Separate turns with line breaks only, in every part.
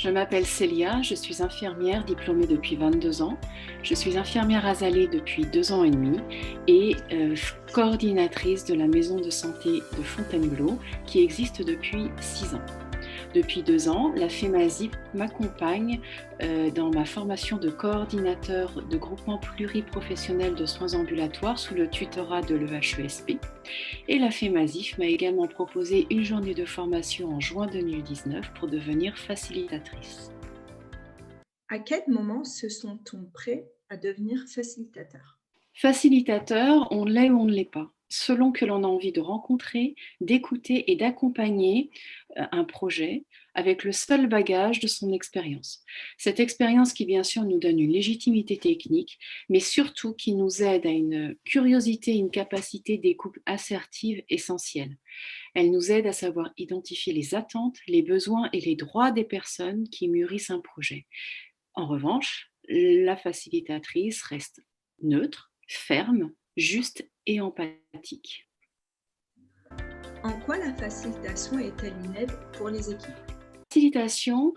Je m'appelle Célia, je suis infirmière diplômée depuis 22 ans. Je suis infirmière azalée depuis 2 ans et demi et coordinatrice de la maison de santé de Fontainebleau qui existe depuis 6 ans. Depuis 2 ans, la FEMASIP m'accompagne dans ma formation de coordinateur de groupement pluriprofessionnel de soins ambulatoires sous le tutorat de l'EHESP. Et la FEMASIF m'a également proposé une journée de formation en juin 2019 pour devenir facilitatrice.
À quel moment se sent-on prêt à devenir facilitateur?
Facilitateur, on l'est ou on ne l'est pas, selon que l'on a envie de rencontrer, d'écouter et d'accompagner un projet avec le seul bagage de son expérience. Cette expérience qui, bien sûr, nous donne une légitimité technique, mais surtout qui nous aide à une curiosité, une capacité d'écoute assertive essentielle. Elle nous aide à savoir identifier les attentes, les besoins et les droits des personnes qui mûrissent un projet. En revanche, la facilitatrice reste neutre, ferme, juste et empathique.
En quoi la facilitation est-elle une aide pour les équipes?
La facilitation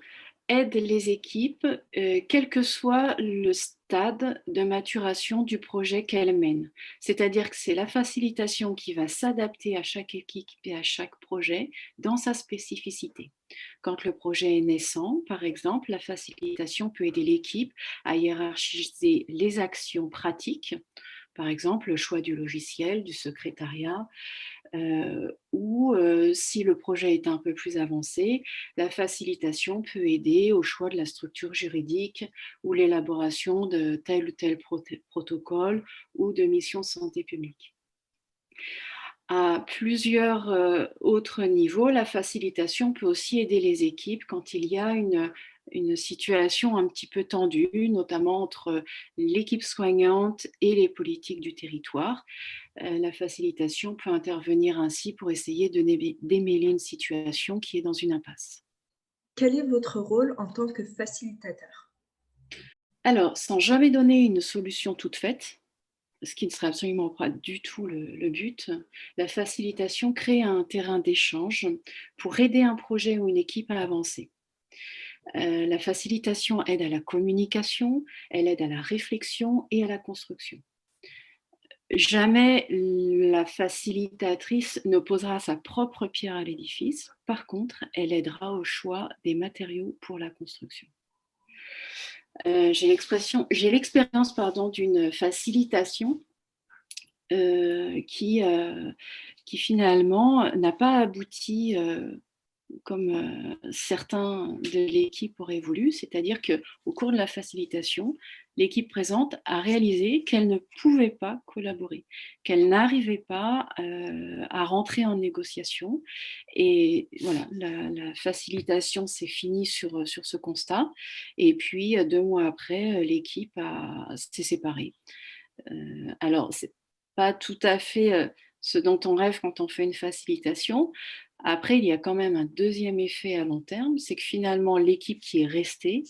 aide les équipes, quel que soit le stade de maturation du projet qu'elle mène. C'est-à-dire que c'est la facilitation qui va s'adapter à chaque équipe et à chaque projet dans sa spécificité. Quand le projet est naissant, par exemple, la facilitation peut aider l'équipe à hiérarchiser les actions pratiques, par exemple le choix du logiciel, du secrétariat, ou si le projet est un peu plus avancé, la facilitation peut aider au choix de la structure juridique ou l'élaboration de tel ou tel protocole ou de mission santé publique. À plusieurs autres niveaux, la facilitation peut aussi aider les équipes quand il y a une situation un petit peu tendue, notamment entre l'équipe soignante et les politiques du territoire. La facilitation peut intervenir ainsi pour essayer de démêler une situation qui est dans une impasse.
Quel est votre rôle en tant que facilitateur?
Alors, sans jamais donner une solution toute faite, ce qui ne serait absolument pas du tout le but, la facilitation crée un terrain d'échange pour aider un projet ou une équipe à avancer. La facilitation aide à la communication, elle aide à la réflexion et à la construction. Jamais la facilitatrice n'opposera sa propre pierre à l'édifice. Par contre, elle aidera au choix des matériaux pour la construction. J'ai l'expérience d'une facilitation qui finalement n'a pas abouti comme certains de l'équipe auraient voulu, c'est-à-dire qu'au cours de la facilitation, l'équipe présente a réalisé qu'elle ne pouvait pas collaborer, qu'elle n'arrivait pas à rentrer en négociation. Et voilà, la facilitation s'est finie sur ce constat. Et puis, 2 mois après, l'équipe s'est séparée. Alors, c'est pas tout à fait ce dont on rêve quand on fait une facilitation. Après, il y a quand même un deuxième effet à long terme, c'est que finalement, l'équipe qui est restée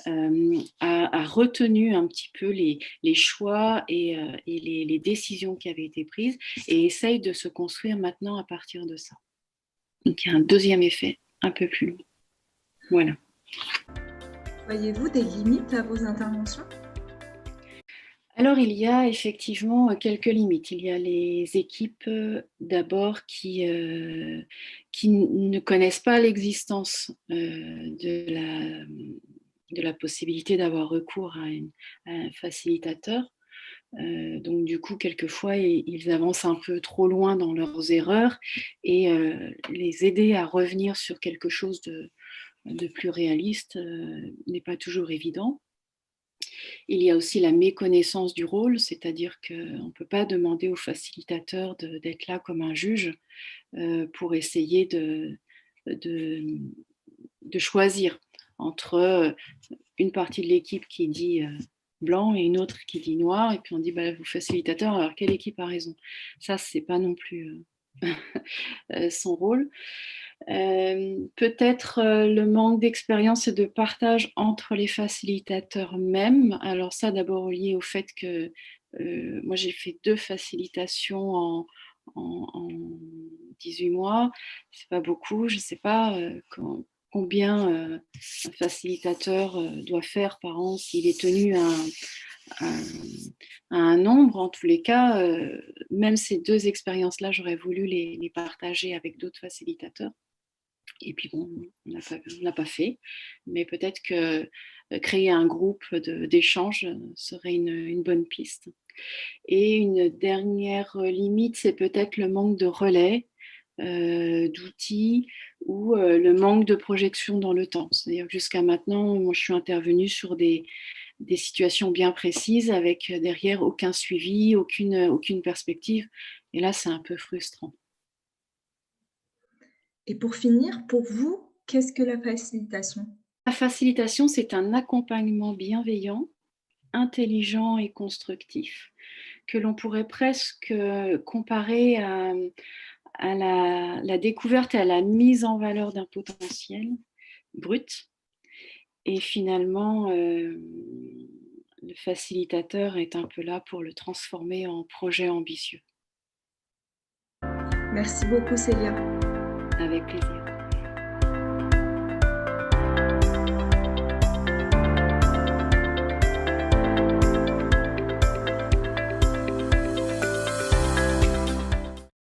a retenu un petit peu les choix et les décisions qui avaient été prises et essaye de se construire maintenant à partir de ça. Donc, il y a un deuxième effet un peu plus long. Voilà.
Voyez-vous des limites à vos interventions?
Alors, il y a effectivement quelques limites. Il y a les équipes d'abord qui ne connaissent pas l'existence de la possibilité d'avoir recours à un facilitateur. Donc, du coup, quelquefois, ils avancent un peu trop loin dans leurs erreurs et les aider à revenir sur quelque chose de plus réaliste n'est pas toujours évident. Il y a aussi la méconnaissance du rôle, c'est-à-dire qu'on ne peut pas demander au facilitateur d'être là comme un juge pour essayer de, de choisir entre une partie de l'équipe qui dit blanc et une autre qui dit noir, et puis on dit bah, vous facilitateur, alors quelle équipe a raison? Ça, c'est pas non plus son rôle. Peut-être le manque d'expérience et de partage entre les facilitateurs même. Alors ça, d'abord lié au fait que moi j'ai fait 2 facilitations en 18 mois. C'est pas beaucoup. Je sais pas combien un facilitateur doit faire par an s'il est tenu à un nombre. En tous les cas, même ces deux expériences-là, j'aurais voulu les partager avec d'autres facilitateurs. Et puis bon, on n'a pas fait, mais peut-être que créer un groupe d'échange serait une bonne piste. Et une dernière limite, c'est peut-être le manque de relais, d'outils ou le manque de projection dans le temps. C'est-à-dire que jusqu'à maintenant, moi, je suis intervenue sur des situations bien précises avec derrière aucun suivi, aucune perspective. Et là, c'est un peu frustrant.
Et pour finir, pour vous, qu'est-ce que la facilitation?
La facilitation, c'est un accompagnement bienveillant, intelligent et constructif, que l'on pourrait presque comparer à la découverte et à la mise en valeur d'un potentiel brut. Et finalement, le facilitateur est un peu là pour le transformer en projet ambitieux.
Merci beaucoup Célia.
Avec plaisir.